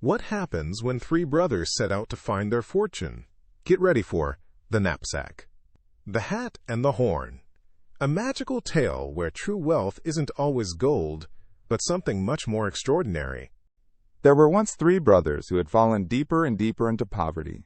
What happens when three brothers set out to find their fortune? Get ready for The Knapsack. The Hat and the Horn. A magical tale where true wealth isn't always gold, but something much more extraordinary. There were once three brothers who had fallen deeper and deeper into poverty.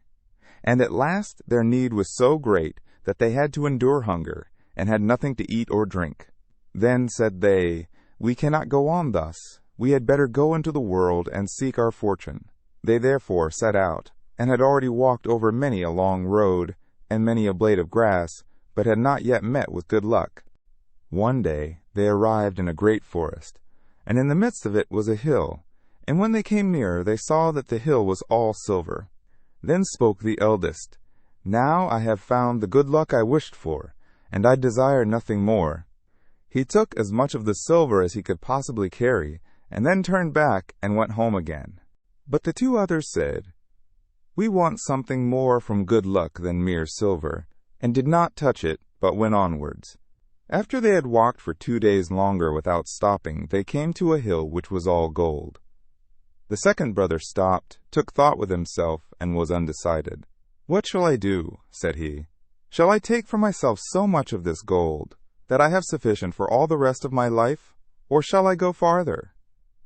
And at last their need was so great that they had to endure hunger, and had nothing to eat or drink. Then said they, "We cannot go on thus. We had better go into the world and seek our fortune." They therefore set out, and had already walked over many a long road, and many a blade of grass, but had not yet met with good luck. One day they arrived in a great forest, and in the midst of it was a hill, and when they came near they saw that the hill was all silver. Then spoke the eldest, "Now I have found the good luck I wished for, and I desire nothing more." He took as much of the silver as he could possibly carry, and then turned back and went home again. But the two others said, "We want something more from good luck than mere silver," and did not touch it, but went onwards. After they had walked for 2 days longer without stopping, they came to a hill which was all gold. The second brother stopped, took thought with himself, and was undecided. "What shall I do?" said he. "Shall I take for myself so much of this gold that I have sufficient for all the rest of my life, or shall I go farther?"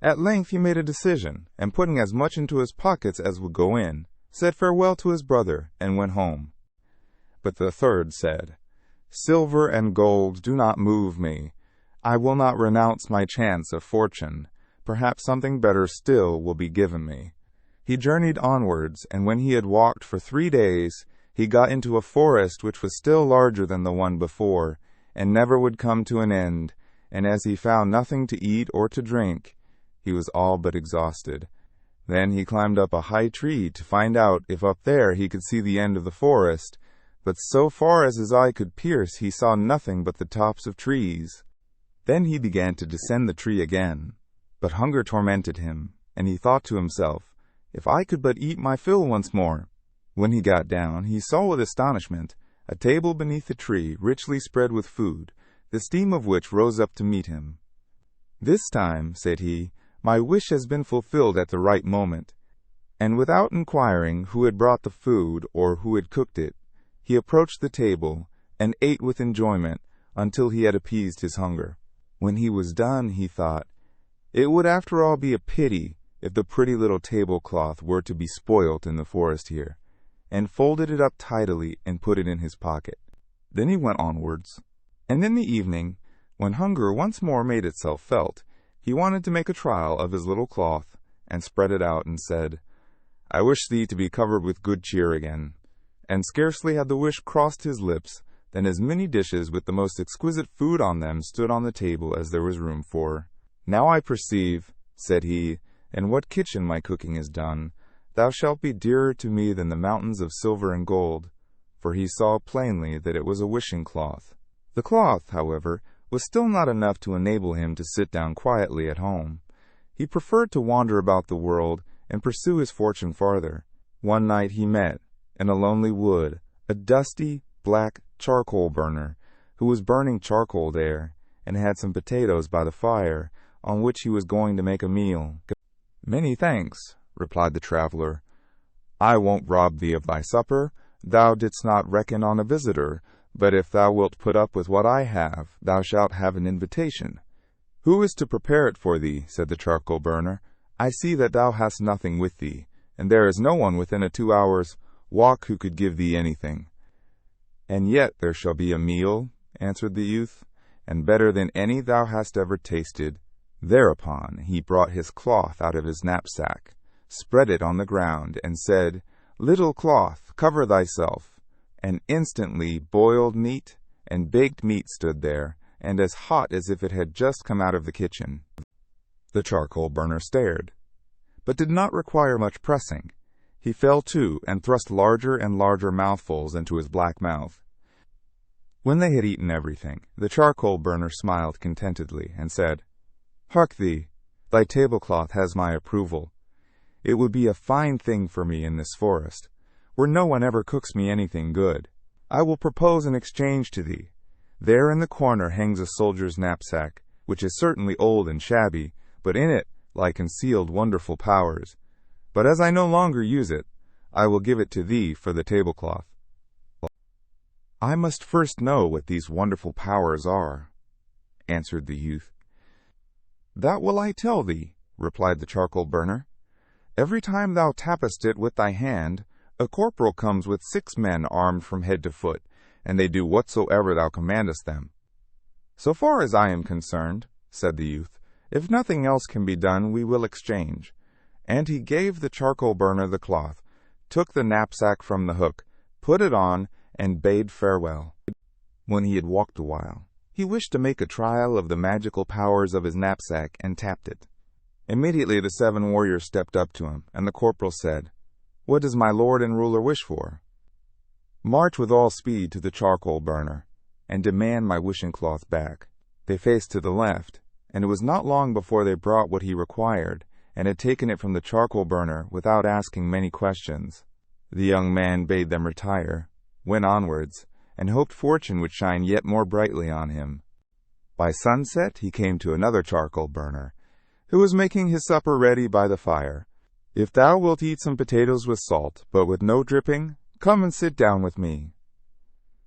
At length he made a decision, and putting as much into his pockets as would go in, said farewell to his brother, and went home. But the third said, "Silver and gold do not move me. I will not renounce my chance of fortune. Perhaps something better still will be given me." He journeyed onwards, and when he had walked for 3 days, he got into a forest which was still larger than the one before, and never would come to an end, and as he found nothing to eat or to drink, he was all but exhausted. Then he climbed up a high tree to find out if up there he could see the end of the forest, but so far as his eye could pierce he saw nothing but the tops of trees. Then he began to descend the tree again, but hunger tormented him, and he thought to himself, "If I could but eat my fill once more." When he got down, he saw with astonishment a table beneath the tree richly spread with food, the steam of which rose up to meet him. "This time," said he, "my wish has been fulfilled at the right moment." And without inquiring who had brought the food or who had cooked it, he approached the table and ate with enjoyment until he had appeased his hunger. When he was done, he thought, it would after all be a pity if the pretty little tablecloth were to be spoilt in the forest here, and folded it up tidily and put it in his pocket. Then he went onwards, and in the evening, when hunger once more made itself felt, he wanted to make a trial of his little cloth, and spread it out, and said, "I wish thee to be covered with good cheer again." And scarcely had the wish crossed his lips, than as many dishes with the most exquisite food on them stood on the table as there was room for. "Now I perceive," said he, "in what kitchen my cooking is done. Thou shalt be dearer to me than the mountains of silver and gold." For he saw plainly that it was a wishing cloth. The cloth, however, was still not enough to enable him to sit down quietly at home. He preferred to wander about the world and pursue his fortune farther. One night he met, in a lonely wood, a dusty, black charcoal burner, who was burning charcoal there, and had some potatoes by the fire, on which he was going to make a meal. "Many thanks," replied the traveler. "I won't rob thee of thy supper. Thou didst not reckon on a visitor, but if thou wilt put up with what I have, thou shalt have an invitation." "Who is to prepare it for thee?" said the charcoal burner. "I see that thou hast nothing with thee, and there is no one within a 2 hours' walk who could give thee anything." "And yet there shall be a meal," answered the youth, "and better than any thou hast ever tasted." Thereupon he brought his cloth out of his knapsack, spread it on the ground, and said, "Little cloth, cover thyself." And instantly boiled meat and baked meat stood there, and as hot as if it had just come out of the kitchen. The charcoal burner stared, but did not require much pressing. He fell to, and thrust larger and larger mouthfuls into his black mouth. When they had eaten everything, the charcoal burner smiled contentedly, and said, "Hark thee, thy tablecloth has my approval. It would be a fine thing for me in this forest, where no one ever cooks me anything good. I will propose an exchange to thee. There in the corner hangs a soldier's knapsack, which is certainly old and shabby, but in it lie concealed wonderful powers. But as I no longer use it, I will give it to thee for the tablecloth. I must first know what these wonderful powers are, answered the youth. That will I tell thee, replied the charcoal burner. Every time thou tappest it with thy hand, a corporal comes with 6 men armed from head to foot, and they do whatsoever thou commandest them. So far as I am concerned, said the youth, if nothing else can be done, we will exchange. And he gave the charcoal burner the cloth, took the knapsack from the hook, put it on, and bade farewell. When he had walked a while, he wished to make a trial of the magical powers of his knapsack, and tapped it. Immediately the 7 warriors stepped up to him, and the corporal said, What does my lord and ruler wish for? March with all speed to the charcoal burner, and demand my wishing cloth back. They faced to the left, and it was not long before they brought what he required, and had taken it from the charcoal burner without asking many questions. The young man bade them retire, went onwards, and hoped fortune would shine yet more brightly on him. By sunset he came to another charcoal burner, who was making his supper ready by the fire. If thou wilt eat some potatoes with salt, but with no dripping, come and sit down with me,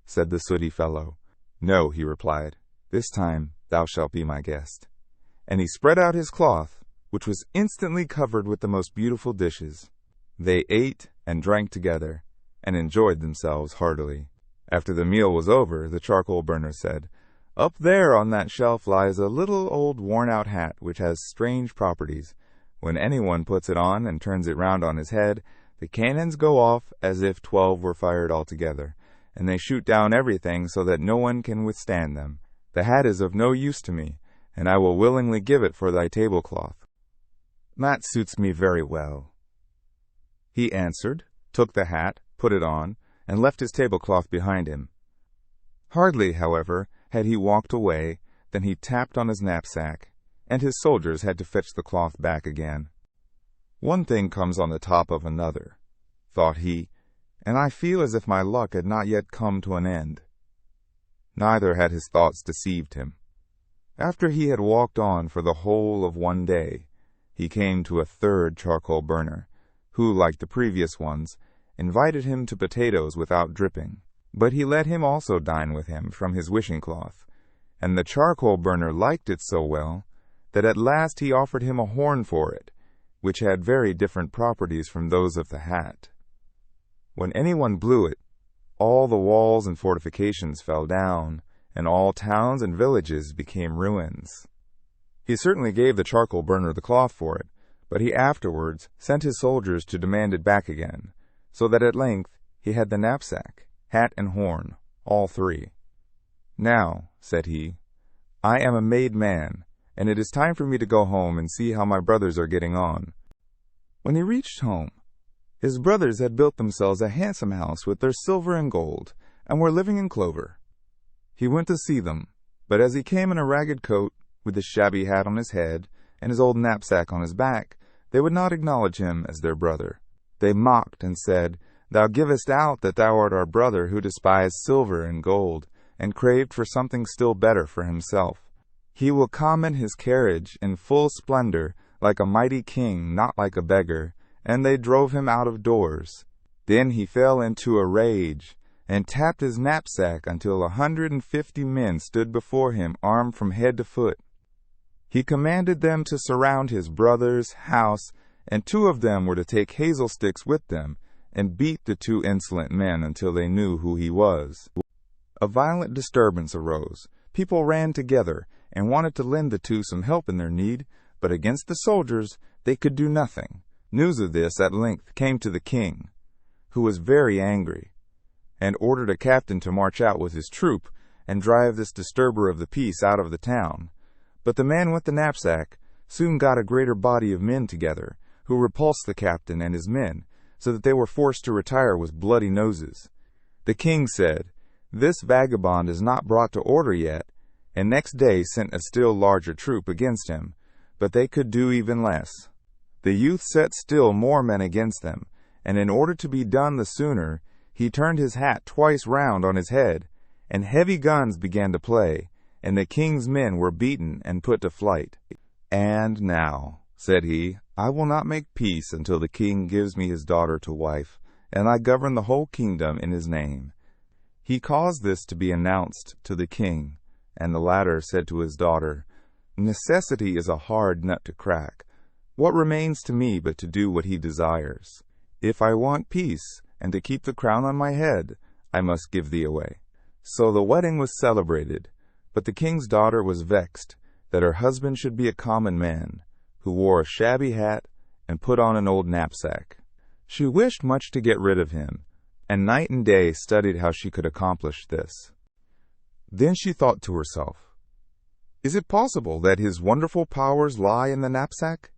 said the sooty fellow. No, he replied, this time thou shalt be my guest. And he spread out his cloth, which was instantly covered with the most beautiful dishes. They ate and drank together, and enjoyed themselves heartily. After the meal was over, the charcoal burner said, Up there on that shelf lies a little old worn-out hat which has strange properties. When anyone puts it on and turns it round on his head, the cannons go off as if 12 were fired altogether, and they shoot down everything so that no one can withstand them. The hat is of no use to me, and I will willingly give it for thy tablecloth. That suits me very well, he answered, took the hat, put it on, and left his tablecloth behind him. Hardly, however, had he walked away, than he tapped on his knapsack, and his soldiers had to fetch the cloth back again. One thing comes on the top of another, thought he, and I feel as if my luck had not yet come to an end. Neither had his thoughts deceived him. After he had walked on for the whole of one day, he came to a 3rd charcoal burner, who, like the previous ones, invited him to potatoes without dripping. But he let him also dine with him from his wishing cloth, and the charcoal burner liked it so well that at last he offered him a horn for it, which had very different properties from those of the hat. When anyone blew it, all the walls and fortifications fell down, and all towns and villages became ruins. He certainly gave the charcoal burner the cloth for it, but he afterwards sent his soldiers to demand it back again, so that at length he had the knapsack, hat and horn, all 3. Now, said he, I am a made man, and it is time for me to go home and see how my brothers are getting on. When he reached home, his brothers had built themselves a handsome house with their silver and gold, and were living in clover. He went to see them, but as he came in a ragged coat, with his shabby hat on his head, and his old knapsack on his back, they would not acknowledge him as their brother. They mocked and said, Thou givest out that thou art our brother who despised silver and gold, and craved for something still better for himself. He will come in his carriage in full splendor, like a mighty king, not like a beggar, and they drove him out of doors. Then he fell into a rage, and tapped his knapsack until 150 men stood before him, armed from head to foot. He commanded them to surround his brother's house, and 2 of them were to take hazel sticks with them, and beat the 2 insolent men until they knew who he was. A violent disturbance arose. People ran together, and wanted to lend the 2 some help in their need, but against the soldiers they could do nothing. News of this at length came to the king, who was very angry, and ordered a captain to march out with his troop, and drive this disturber of the peace out of the town. But the man with the knapsack soon got a greater body of men together, who repulsed the captain and his men, so that they were forced to retire with bloody noses. The king said, This vagabond is not brought to order yet, and next day sent a still larger troop against him, but they could do even less. The youth set still more men against them, and in order to be done the sooner, he turned his hat twice round on his head, and heavy guns began to play, and the king's men were beaten and put to flight. And now, said he, I will not make peace until the king gives me his daughter to wife, and I govern the whole kingdom in his name." He caused this to be announced to the king, and the latter said to his daughter, "Necessity is a hard nut to crack. What remains to me but to do what he desires? If I want peace, and to keep the crown on my head, I must give thee away." So the wedding was celebrated, but the king's daughter was vexed that her husband should be a common man, who wore a shabby hat and put on an old knapsack. She wished much to get rid of him, and night and day studied how she could accomplish this. Then she thought to herself, "Is it possible that his wonderful powers lie in the knapsack?"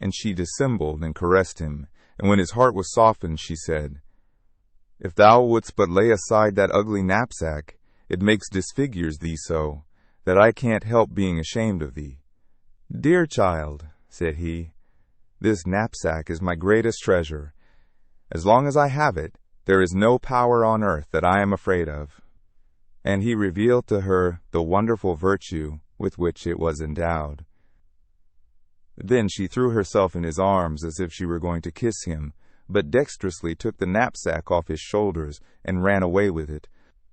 And she dissembled and caressed him, and when his heart was softened, she said, "If thou wouldst but lay aside that ugly knapsack, it disfigures thee so, that I can't help being ashamed of thee." "Dear child," said he, "this knapsack is my greatest treasure. As long as I have it, there is no power on earth that I am afraid of." And he revealed to her the wonderful virtue with which it was endowed. Then she threw herself in his arms as if she were going to kiss him, but dexterously took the knapsack off his shoulders and ran away with it.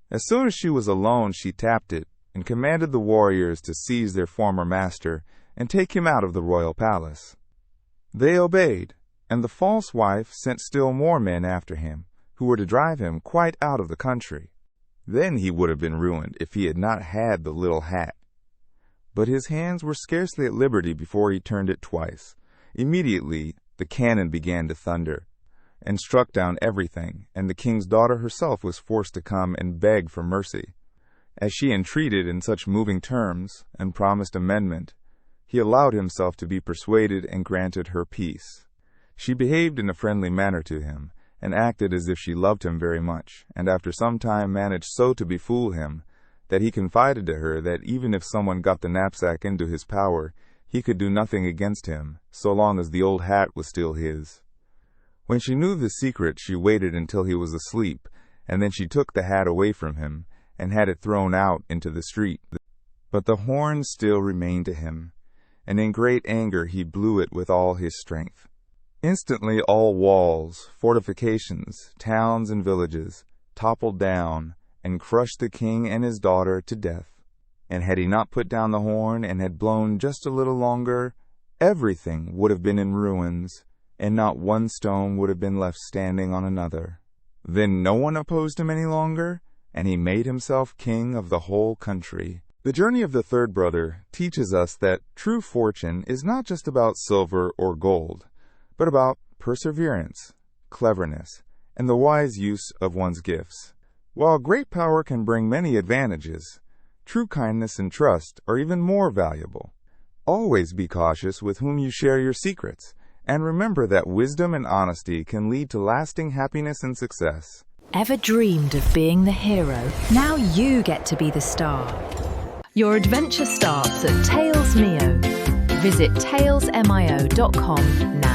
As soon as she was alone, she tapped it and commanded the warriors to seize their former master and take him out of the royal palace. They obeyed, and the false wife sent still more men after him, who were to drive him quite out of the country. Then he would have been ruined if he had not had the little hat. But his hands were scarcely at liberty before he turned it twice. Immediately the cannon began to thunder, and struck down everything, and the king's daughter herself was forced to come and beg for mercy. As she entreated in such moving terms, and promised amendment, he allowed himself to be persuaded and granted her peace. She behaved in a friendly manner to him, and acted as if she loved him very much, and after some time managed so to befool him, that he confided to her that even if someone got the knapsack into his power, he could do nothing against him, so long as the old hat was still his. When she knew the secret, she waited until he was asleep, and then she took the hat away from him, and had it thrown out into the street. But the horn still remained to him, and in great anger he blew it with all his strength. Instantly all walls, fortifications, towns, and villages toppled down, and crushed the king and his daughter to death. And had he not put down the horn, and had blown just a little longer, everything would have been in ruins, and not one stone would have been left standing on another. Then no one opposed him any longer, and he made himself king of the whole country. The journey of the third brother teaches us that true fortune is not just about silver or gold, but about perseverance, cleverness, and the wise use of one's gifts. While great power can bring many advantages, true kindness and trust are even more valuable. Always be cautious with whom you share your secrets, and remember that wisdom and honesty can lead to lasting happiness and success. Ever dreamed of being the hero? Now you get to be the star. Your adventure starts at TalesMio. Visit talesmio.com now.